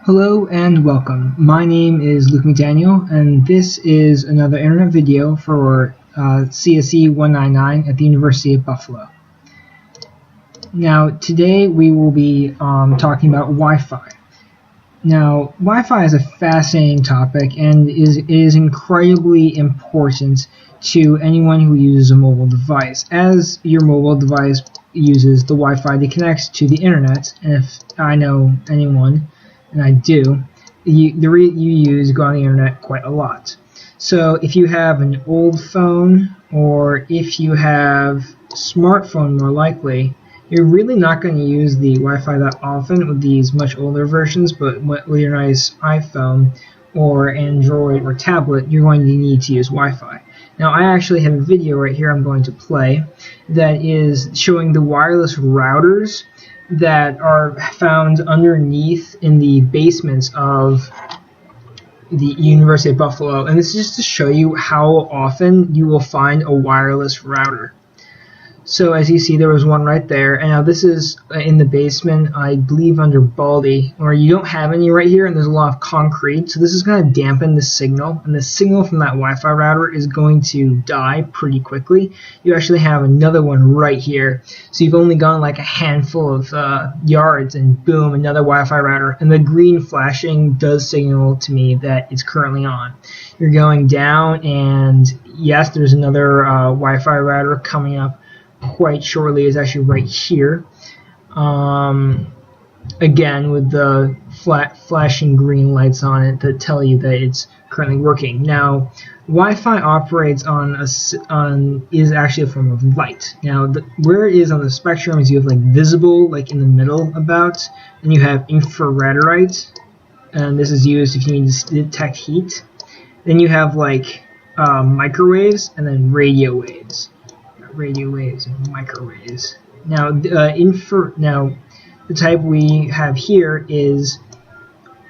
Hello and welcome. My name is Luke McDaniel, and this is another internet video for CSE 199 at the University of Buffalo. Now, today we will be talking about Wi-Fi. Now, Wi-Fi is a fascinating topic and is incredibly important to anyone who uses a mobile device, as your mobile device uses the Wi-Fi to connect to the internet. And if I know anyone, and I do, you go on the internet quite a lot. So if you have an old phone, or if you have a smartphone, more likely, you're really not going to use the Wi-Fi that often with these much older versions, but with your nice iPhone or Android or tablet, you're going to need to use Wi-Fi. Now, I actually have a video right here I'm going to play that is showing the wireless routers that are found underneath in the basements of the University of Buffalo, and this is just to show you how often you will find a wireless router. So as you see, there was one right there, and now this is in the basement, I believe under Baldy, where you don't have any right here, and there's a lot of concrete, so this is going to dampen the signal, and the signal from that Wi-Fi router is going to die pretty quickly. You actually have another one right here, so you've only gone like a handful of yards, and boom, another Wi-Fi router, and the green flashing does signal to me that it's currently on. You're going down, and yes, there's another Wi-Fi router coming up quite shortly. Is actually right here, again with the flashing green lights on it that tell you that it's currently working. Now, Wi-Fi operates is actually a form of light. Now, where it is on the spectrum is you have like visible, like in the middle about, and you have infrared, and this is used if you need to detect heat. Then you have like microwaves, and then radio waves. Radio waves and microwaves. Now, the type we have here is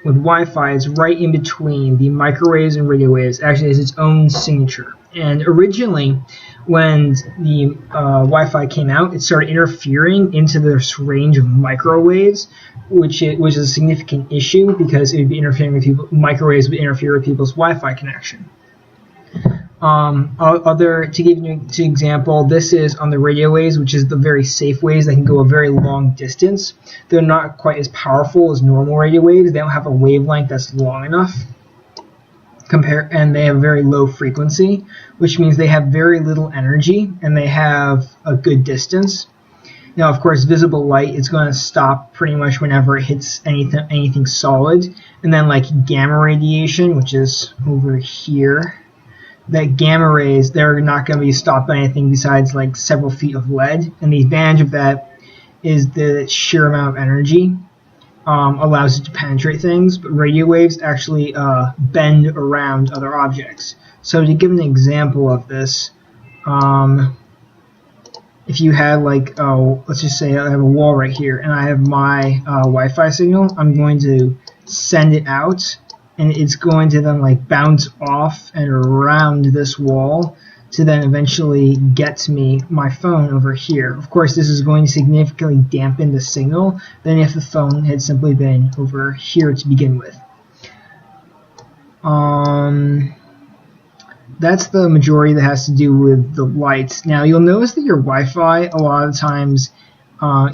with Wi-Fi. It's right in between the microwaves and radio waves. Actually, has its own signature. And originally, when the Wi-Fi came out, it started interfering into this range of microwaves, which is a significant issue because it would be interfering with people. Microwaves would interfere with people's Wi-Fi connection. To give you an example, this is on the radio waves, which is the very safe waves that can go a very long distance. They're not quite as powerful as normal radio waves. They don't have a wavelength that's long enough, and they have very low frequency, which means they have very little energy and they have a good distance. Now, of course, visible light is going to stop pretty much whenever it hits anything solid, and then like gamma radiation, which is over here. That gamma rays, they're not going to be stopped by anything besides like several feet of lead, and the advantage of that is the sheer amount of energy allows it to penetrate things, but radio waves actually bend around other objects. So to give an example of this, if you had like, let's just say I have a wall right here, and I have my Wi-Fi signal, I'm going to send it out, and it's going to then like bounce off and around this wall to then eventually get to my phone over here. Of course, this is going to significantly dampen the signal than if the phone had simply been over here to begin with. That's the majority that has to do with the lights. Now, you'll notice that your Wi-Fi a lot of times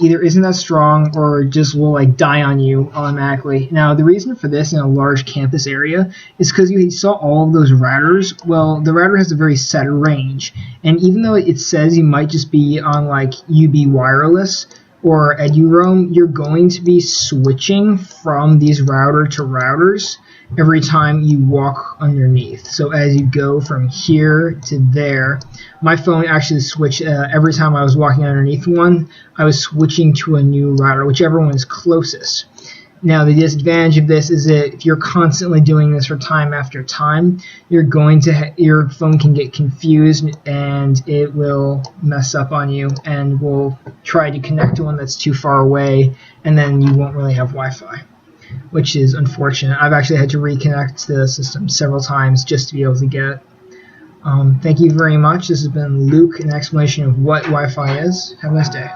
either isn't that strong or just will like die on you automatically. Now, the reason for this in a large campus area is because you saw all of those routers. Well, the router has a very set range, and even though it says you might just be on like UB Wireless or EduRoam, you're going to be switching from these router to routers every time you walk underneath. So as you go from here to there, my phone actually switched every time I was walking underneath one, I was switching to a new router, whichever one is closest. Now, the disadvantage of this is that if you're constantly doing this for time after time, your phone can get confused and it will mess up on you and will try to connect to one that's too far away, and then you won't really have Wi-Fi, which is unfortunate. I've actually had to reconnect to the system several times just to be able to get it. Thank you very much. This has been Luke, an explanation of what Wi-Fi is. Have a nice day.